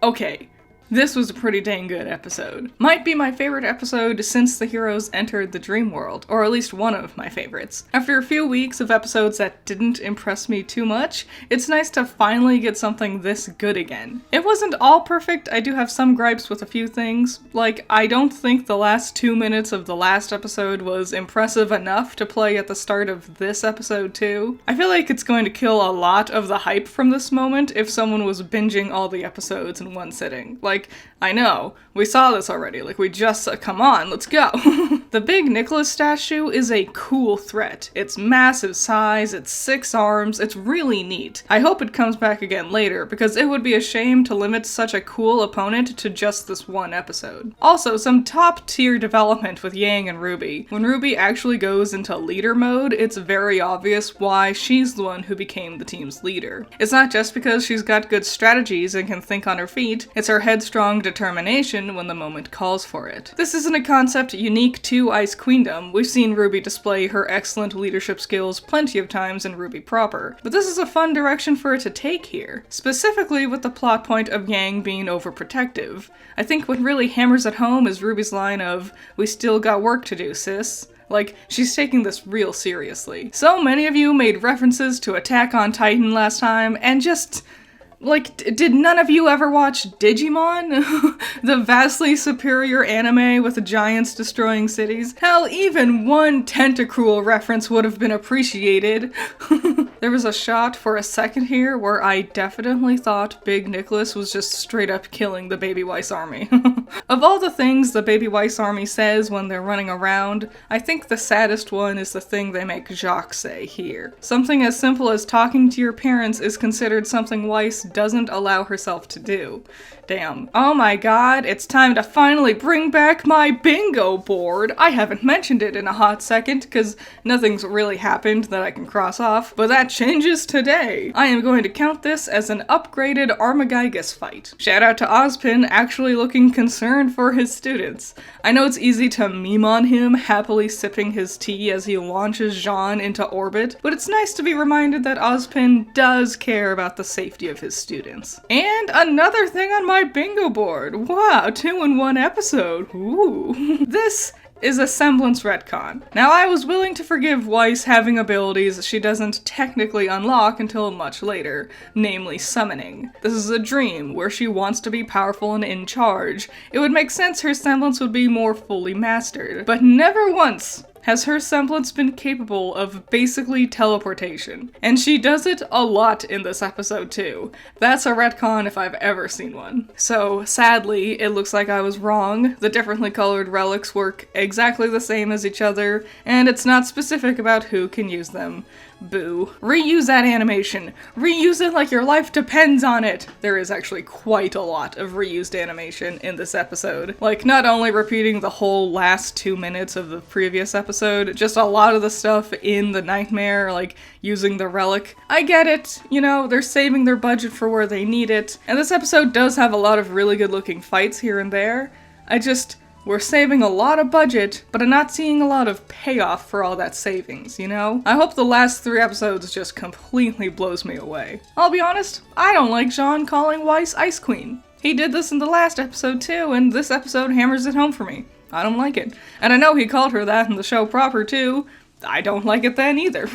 Okay. This was a pretty dang good episode. Might be my favorite episode since the heroes entered the dream world, or at least one of my favorites. After a few weeks of episodes that didn't impress me too much, it's nice to finally get something this good again. It wasn't all perfect, I do have some gripes with a few things. Like, I don't think the last 2 minutes of the last episode was impressive enough to play at the start of this episode too. I feel like it's going to kill a lot of the hype from this moment if someone was binging all the episodes in one sitting. Like, I know, we saw this already, like we just, come on, let's go. The big Nicholas statue is a cool threat. It's massive size, it's 6 arms, it's really neat. I hope it comes back again later, because it would be a shame to limit such a cool opponent to just this one episode. Also, some top tier development with Yang and Ruby. When Ruby actually goes into leader mode, it's very obvious why she's the one who became the team's leader. It's not just because she's got good strategies and can think on her feet, it's her headstrong determination when the moment calls for it. This isn't a concept unique to Ice Queendom. We've seen Ruby display her excellent leadership skills plenty of times in Ruby proper, but this is a fun direction for it to take here, specifically with the plot point of Yang being overprotective. I think what really hammers it home is Ruby's line of, "We still got work to do, sis." Like, she's taking this real seriously. So many of you made references to Attack on Titan last time, and just... like, did none of you ever watch Digimon? The vastly superior anime with giants destroying cities? Hell, even one Tentacruel reference would have been appreciated. There was a shot for a second here where I definitely thought Big Nicholas was just straight up killing the Baby Weiss army. Of all the things the Baby Weiss army says when they're running around, I think the saddest one is the thing they make Jacques say here. Something as simple as talking to your parents is considered something Weiss doesn't allow herself to do. Damn. Oh my god, it's time to finally bring back my bingo board! I haven't mentioned it in a hot second, because nothing's really happened that I can cross off, but that changes today! I am going to count this as an upgraded Armagigus fight. Shout out to Ozpin actually looking concerned for his students. I know it's easy to meme on him happily sipping his tea as he launches Jean into orbit, but it's nice to be reminded that Ozpin does care about the safety of his students. And another thing on my bingo board! Wow, 2 in 1 episode! Ooh. This is a semblance retcon. Now, I was willing to forgive Weiss having abilities she doesn't technically unlock until much later, namely summoning. This is a dream, where she wants to be powerful and in charge. It would make sense her semblance would be more fully mastered, but never once has her semblance been capable of basically teleportation. And she does it a lot in this episode too. That's a retcon if I've ever seen one. So, sadly, it looks like I was wrong. The differently colored relics work exactly the same as each other, and it's not specific about who can use them. Boo. Reuse that animation. Reuse it like your life depends on it. There is actually quite a lot of reused animation in this episode. Like, not only repeating the whole last 2 minutes of the previous episode, just a lot of the stuff in the nightmare, like using the relic. I get it, you know, they're saving their budget for where they need it, and this episode does have a lot of really good looking fights here and there. We're saving a lot of budget, but I'm not seeing a lot of payoff for all that savings, you know? I hope the last 3 episodes just completely blows me away. I'll be honest, I don't like Jean calling Weiss Ice Queen. He did this in the last episode too, and this episode hammers it home for me. I don't like it. And I know he called her that in the show proper too. I don't like it then either.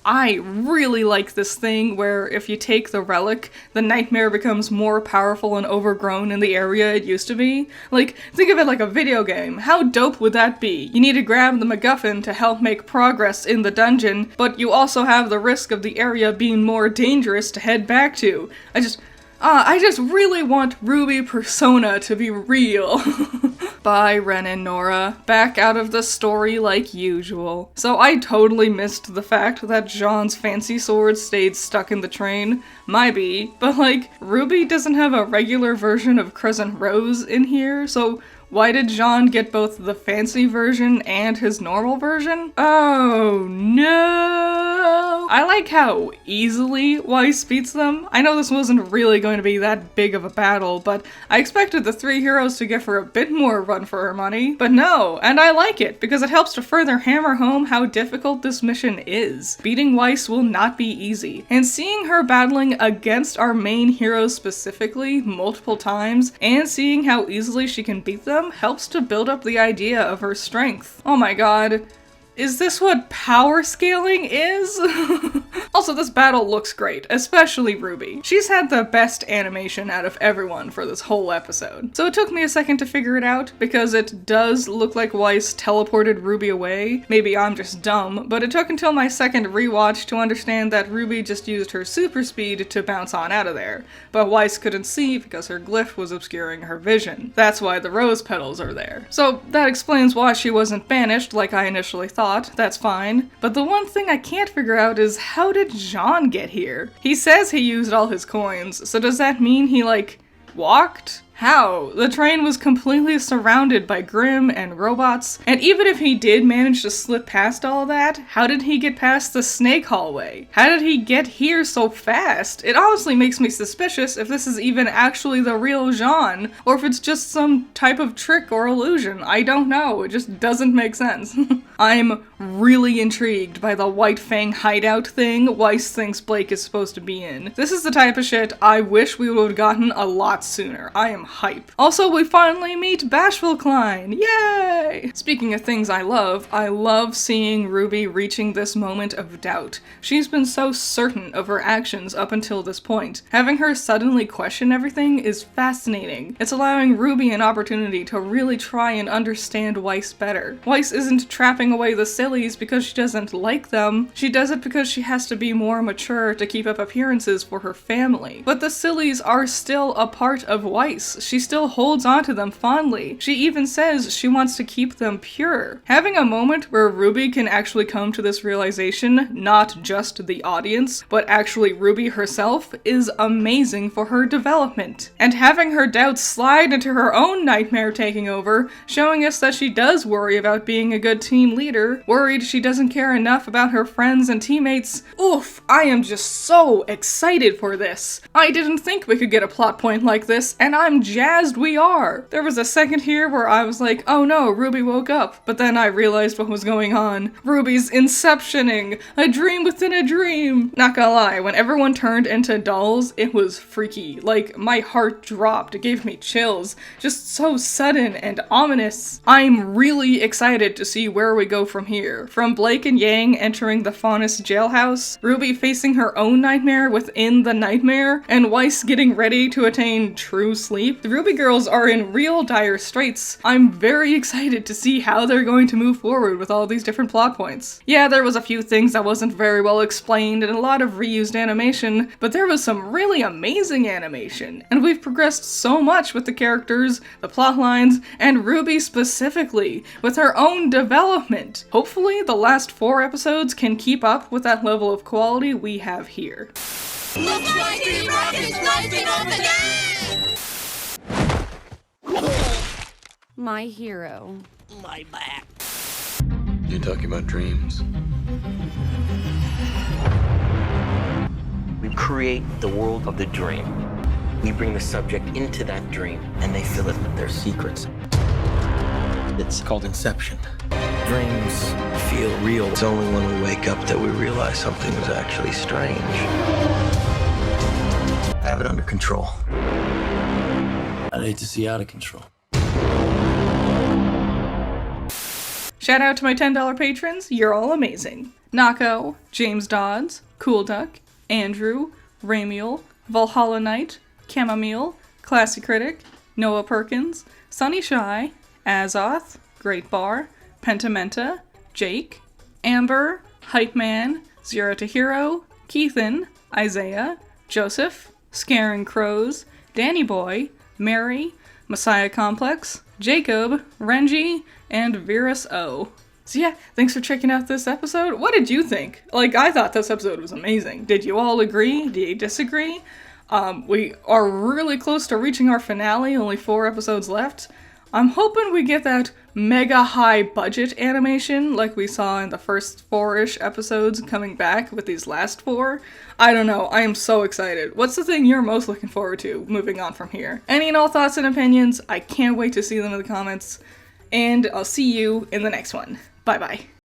I really like this thing where if you take the relic, the nightmare becomes more powerful and overgrown in the area it used to be. Like, think of it like a video game. How dope would that be? You need to grab the MacGuffin to help make progress in the dungeon, but you also have the risk of the area being more dangerous to head back to. I just really want Ruby Persona to be real. Bye, Ren and Nora. Back out of the story like usual. So I totally missed the fact that Jean's fancy sword stayed stuck in the train. Maybe, but like, Ruby doesn't have a regular version of Crescent Rose in here, so Why did Jean get both the fancy version and his normal version? Oh no! I like how easily Weiss beats them. I know this wasn't really going to be that big of a battle, but I expected the three heroes to give her a bit more run for her money. But no, and I like it, because it helps to further hammer home how difficult this mission is. Beating Weiss will not be easy, and seeing her battling against our main heroes specifically multiple times, and seeing how easily she can beat them helps to build up the idea of her strength. Oh my god. Is this what power scaling is? Also, this battle looks great, especially Ruby. She's had the best animation out of everyone for this whole episode. So it took me a second to figure it out, because it does look like Weiss teleported Ruby away. Maybe I'm just dumb, but it took until my second rewatch to understand that Ruby just used her super speed to bounce on out of there. But Weiss couldn't see because her glyph was obscuring her vision. That's why the rose petals are there. So that explains why she wasn't banished like I initially thought. That's fine. But the one thing I can't figure out is, how did Jean get here? He says he used all his coins, so does that mean he, like, walked? How? The train was completely surrounded by Grimm and robots, and even if he did manage to slip past all that, how did he get past the snake hallway? How did he get here so fast? It honestly makes me suspicious if this is even actually the real Jean, or if it's just some type of trick or illusion. I don't know, it just doesn't make sense. I'm really intrigued by the White Fang hideout thing Weiss thinks Blake is supposed to be in. This is the type of shit I wish we would have gotten a lot sooner. I am hype. Also, we finally meet Bashful Klein! Yay! Speaking of things I love seeing Ruby reaching this moment of doubt. She's been so certain of her actions up until this point. Having her suddenly question everything is fascinating. It's allowing Ruby an opportunity to really try and understand Weiss better. Weiss isn't trapping away the sillies because she doesn't like them. She does it because she has to be more mature to keep up appearances for her family. But the sillies are still a part of Weiss. She still holds on to them fondly. She even says she wants to keep them pure. Having a moment where Ruby can actually come to this realization, not just the audience, but actually Ruby herself, is amazing for her development. And having her doubts slide into her own nightmare taking over, showing us that she does worry about being a good team leader, worried she doesn't care enough about her friends and teammates. Oof, I am just so excited for this. I didn't think we could get a plot point like this, and I'm jazzed we are. There was a second here where I was like, oh no, Ruby woke up, but then I realized what was going on. Ruby's inceptioning, a dream within a dream. Not gonna lie, when everyone turned into dolls, it was freaky. Like, my heart dropped, it gave me chills. Just so sudden and ominous. I'm really excited to see where we go from here. From Blake and Yang entering the Faunus jailhouse, Ruby facing her own nightmare within the nightmare, and Weiss getting ready to attain true sleep. The Ruby girls are in real dire straits. I'm very excited to see how they're going to move forward with all these different plot points. Yeah, there was a few things that wasn't very well explained and a lot of reused animation, but there was some really amazing animation, and we've progressed so much with the characters, the plot lines, and Ruby specifically, with her own development. Hopefully, the last 4 episodes can keep up with that level of quality we have here. Looks like Team Rocket's blasting off again! My hero. My back. You're talking about dreams. We create the world of the dream. We bring the subject into that dream, and they fill it with their secrets. It's called inception. Dreams feel real. It's only when we wake up that we realize something was actually strange. I have it under control. I'd hate to see out of control. Shout out to my $10 patrons, you're all amazing. Nako, James Dodds, Cool Duck, Andrew, Ramiel, Valhalla Knight, Chamomile, Classy Critic, Noah Perkins, Sunny Shy, Azoth, Great Bar, Pentamenta, Jake, Amber, Hype Man, Zero to Hero, Keithan, Isaiah, Joseph, Scaring Crows, Danny Boy, Mary, Messiah Complex, Jacob, Renji, and Virus O. So yeah, thanks for checking out this episode. What did you think? Like, I thought this episode was amazing. Did you all agree? Did you disagree? We are really close to reaching our finale, only 4 episodes left. I'm hoping we get that mega high budget animation like we saw in the first 4-ish episodes coming back with these last 4. I don't know, I am so excited. What's the thing you're most looking forward to moving on from here? Any and all thoughts and opinions, I can't wait to see them in the comments, and I'll see you in the next one. Bye bye.